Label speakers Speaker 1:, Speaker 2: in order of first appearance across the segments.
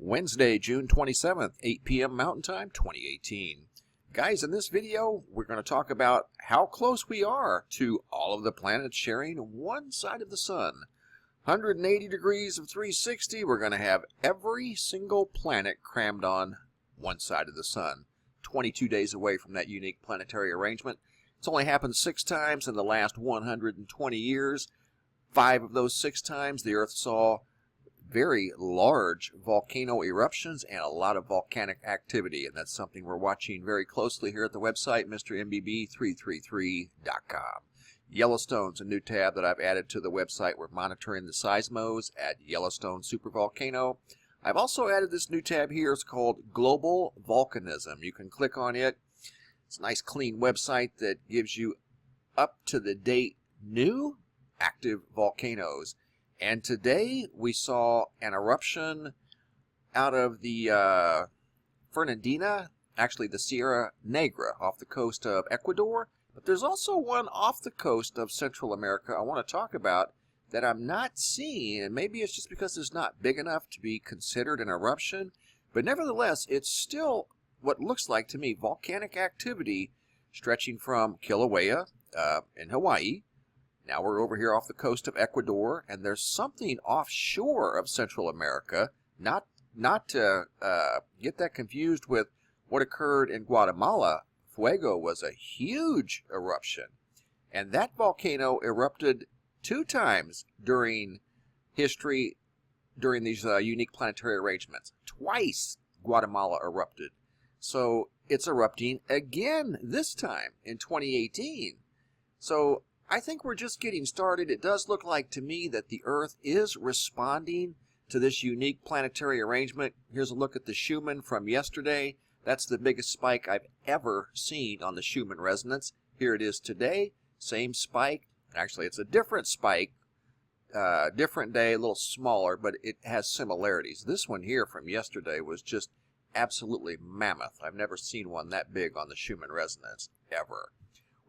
Speaker 1: Wednesday, June 27th, 8 p.m. Mountain Time, 2018. Guys, in this video, we're going to talk about how close we are to all of the planets sharing one side of the sun. 180 degrees of 360, we're going to have every single planet crammed on one side of the sun. 22 days away from that unique planetary arrangement. It's only happened 6 times in the last 120 years. 5 of those 6 times, the Earth saw very large volcano eruptions and a lot of volcanic activity, and that's something we're watching very closely here at the website, MrMBB333.com. Yellowstone's a new tab that I've added to the website. We're monitoring the seismos at Yellowstone Supervolcano. I've also added this new tab here. It's called Global Volcanism. You can click on it. It's a nice clean website that gives you up-to-the-date new active volcanoes. And today we saw an eruption out of the Fernandina, actually the Sierra Negra off the coast of Ecuador. But there's also one off the coast of Central America I want to talk about that I'm not seeing. And maybe it's just because it's not big enough to be considered an eruption. But nevertheless, it's still what looks like to me volcanic activity stretching from Kilauea in Hawaii. Now we're over here off the coast of Ecuador, and there's something offshore of Central America. Not to get that confused with what occurred in Guatemala. Fuego was a huge eruption, and that volcano erupted 2 times during history, during these unique planetary arrangements. Twice Guatemala erupted. So it's erupting again this time in 2018. So I think we're just getting started. It does look like to me that the Earth is responding to this unique planetary arrangement. Here's a look at the Schumann from yesterday. That's the biggest spike I've ever seen on the Schumann resonance. Here it is today. Same spike. Actually, it's a different spike. Different day, a little smaller, but it has similarities. This one here from yesterday was just absolutely mammoth. I've never seen one that big on the Schumann resonance, ever.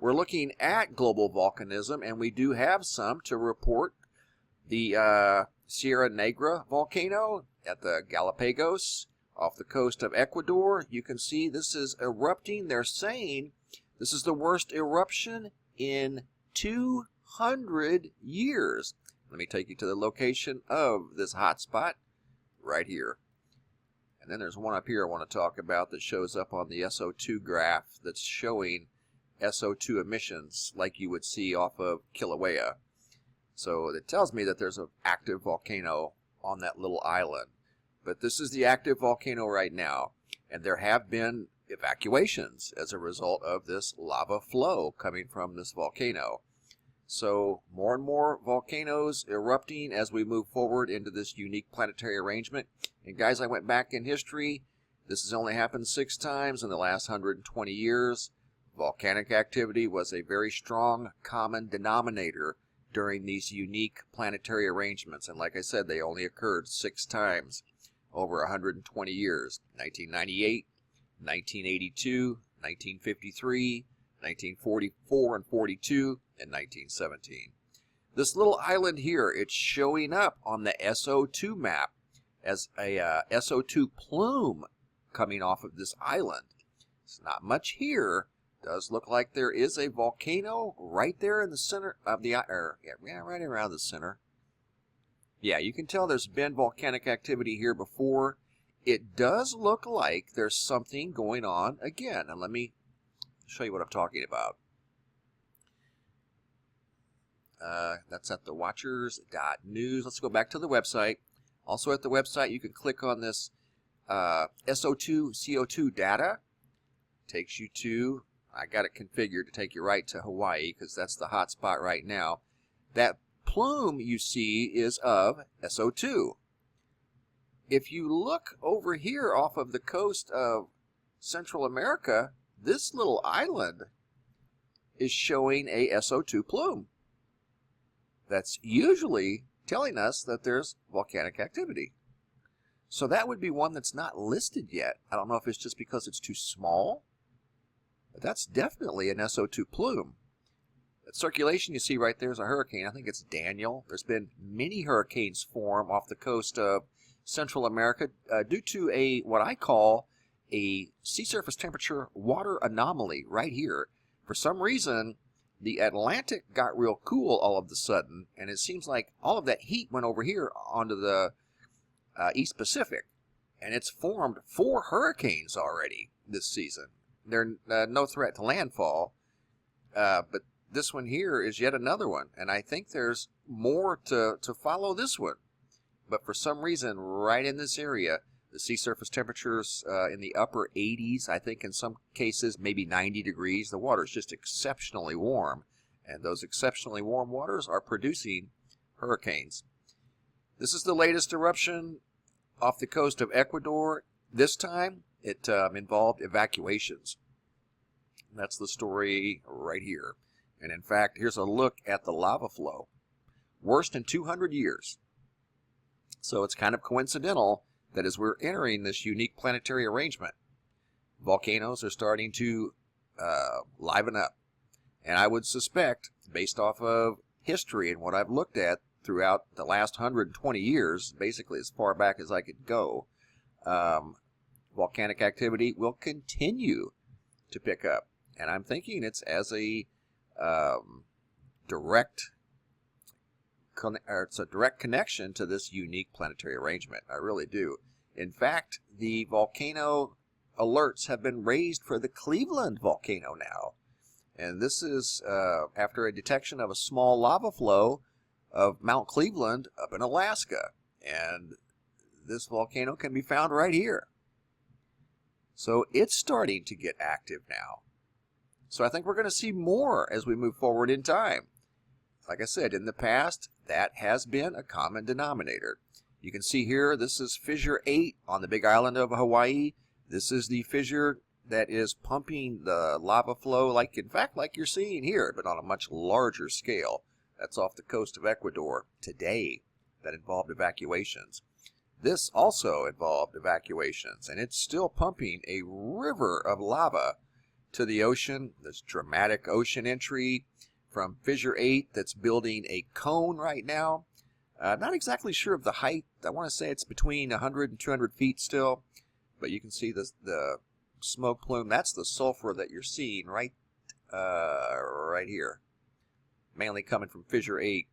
Speaker 1: We're looking at global volcanism, and we do have some to report. The Sierra Negra volcano at the Galapagos off the coast of Ecuador. You can see this is erupting. They're saying this is the worst eruption in 200 years. Let me take you to the location of this hotspot right here. And then there's one up here I want to talk about that shows up on the SO2 graph that's showing SO2 emissions like you would see off of Kilauea. So it tells me that there's an active volcano on that little island. But this is the active volcano right now, and there have been evacuations as a result of this lava flow coming from this volcano. So more and more volcanoes erupting as we move forward into this unique planetary arrangement. And guys, I went back in history. This has only happened 6 times in the last 120 years. Volcanic activity was a very strong common denominator during these unique planetary arrangements. And like I said, they only occurred 6 times over 120 years. 1998, 1982, 1953, 1944 and 42, and 1917. This little island here, it's showing up on the SO2 map as a SO2 plume coming off of this island. It's not much here. Does look like there is a volcano right there in the center of the right around the center. Yeah, you can tell there's been volcanic activity here before. It does look like there's something going on again. And let me show you what I'm talking about. That's at the watchers.news. Let's go back to the website. Also at the website, you can click on this SO2 CO2 data. Takes you to, I got it configured to take you right to Hawaii because that's the hot spot right now. That plume you see is of SO2. If you look over here off of the coast of Central America, this little island is showing a SO2 plume. That's usually telling us that there's volcanic activity. So that would be one that's not listed yet. I don't know if it's just because it's too small. But that's definitely an SO2 plume. That circulation you see right there is a hurricane. I think it's Daniel. There's been many hurricanes form off the coast of Central America due to a what I call a sea surface temperature water anomaly right here. For some reason, the Atlantic got real cool all of a sudden, and it seems like all of that heat went over here onto the East Pacific, and it's formed 4 hurricanes already this season. They're no threat to landfall, but this one here is yet another one, and I think there's more to follow this one. But for some reason, right in this area, the sea surface temperatures in the upper 80s, I think in some cases maybe 90 degrees. The water is just exceptionally warm, and those exceptionally warm waters are producing hurricanes. This is the latest eruption off the coast of Ecuador. This time, it involved evacuations. That's the story right here. And in fact, here's a look at the lava flow. Worst in 200 years. So it's kind of coincidental that as we're entering this unique planetary arrangement, volcanoes are starting to liven up. And I would suspect, based off of history and what I've looked at throughout the last 120 years, basically as far back as I could go, volcanic activity will continue to pick up. And I'm thinking it's as a direct connection to this unique planetary arrangement. I really do. In fact, the volcano alerts have been raised for the Cleveland volcano now. And this is after a detection of a small lava flow of Mount Cleveland up in Alaska. And this volcano can be found right here. So it's starting to get active now. So I think we're going to see more as we move forward in time. Like I said, in the past, that has been a common denominator. You can see here, this is fissure 8 on the big island of Hawaii. This is the fissure that is pumping the lava flow, like in fact, like you're seeing here, but on a much larger scale. That's off the coast of Ecuador today. That involved evacuations. This also involved evacuations, and it's still pumping a river of lava to the ocean. This dramatic ocean entry from fissure 8 that's building a cone right now. I'm not exactly sure of the height. I want to say it's between 100 and 200 feet still, but you can see the smoke plume. That's the sulfur that you're seeing right here, mainly coming from fissure 8.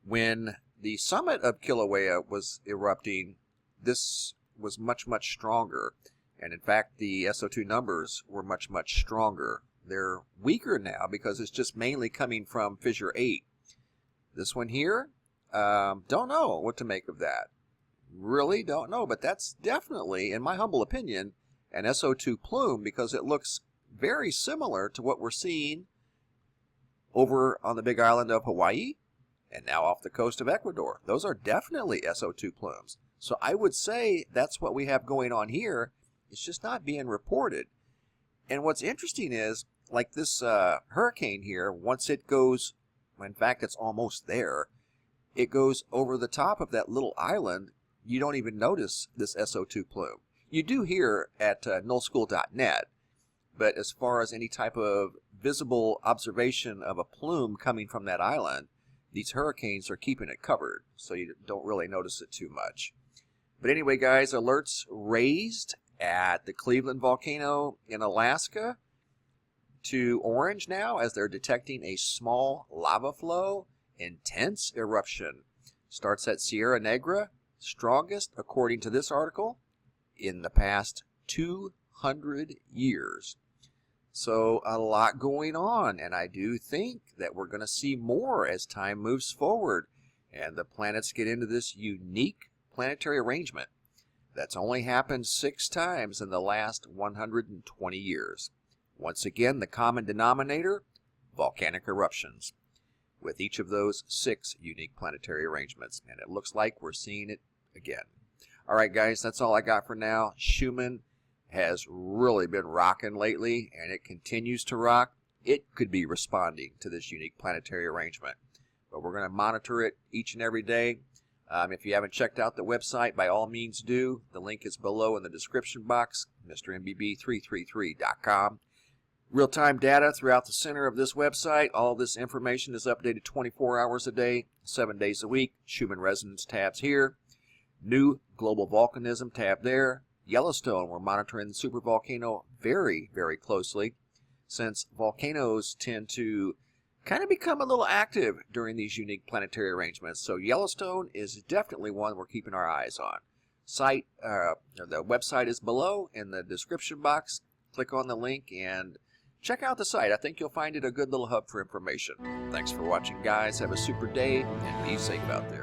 Speaker 1: When the summit of Kilauea was erupting, this was much, much stronger, and in fact the SO2 numbers were much, much stronger. They're weaker now because it's just mainly coming from fissure 8. This one here, don't know what to make of that. Really don't know, but that's definitely, in my humble opinion, an SO2 plume because it looks very similar to what we're seeing over on the big island of Hawaii and now off the coast of Ecuador. Those are definitely SO2 plumes. So I would say that's what we have going on here. It's just not being reported. And what's interesting is, like this hurricane here, once it goes, in fact it's almost there, it goes over the top of that little island, you don't even notice this SO2 plume. You do here at nullschool.net, but as far as any type of visible observation of a plume coming from that island, these hurricanes are keeping it covered, so you don't really notice it too much. But anyway, guys, alerts raised at the Cleveland volcano in Alaska to orange now as they're detecting a small lava flow. Intense eruption starts at Sierra Negra, strongest, according to this article, in the past 200 years. So a lot going on, and I do think that we're going to see more as time moves forward and the planets get into this unique planetary arrangement that's only happened 6 times in the last 120 years. Once again, the common denominator, volcanic eruptions, with each of those 6 unique planetary arrangements, and it looks like we're seeing it again. All right, guys, that's all I got for now. Schumann has really been rocking lately, and it continues to rock. It could be responding to this unique planetary arrangement, but we're going to monitor it each and every day. If you haven't checked out the website, by all means do. The link is below in the description box, MrMBB333.com. Real-time data throughout the center of this website. All this information is updated 24 hours a day, 7 days a week. Schumann Resonance tabs here. New global volcanism tab there. Yellowstone, we're monitoring the supervolcano very, very closely, since volcanoes tend to kind of become a little active during these unique planetary arrangements. So Yellowstone is definitely one we're keeping our eyes on. The website is below in the description box. Click on the link and check out the site. I think you'll find it a good little hub for information. Thanks for watching, guys. Have a super day and be safe out there.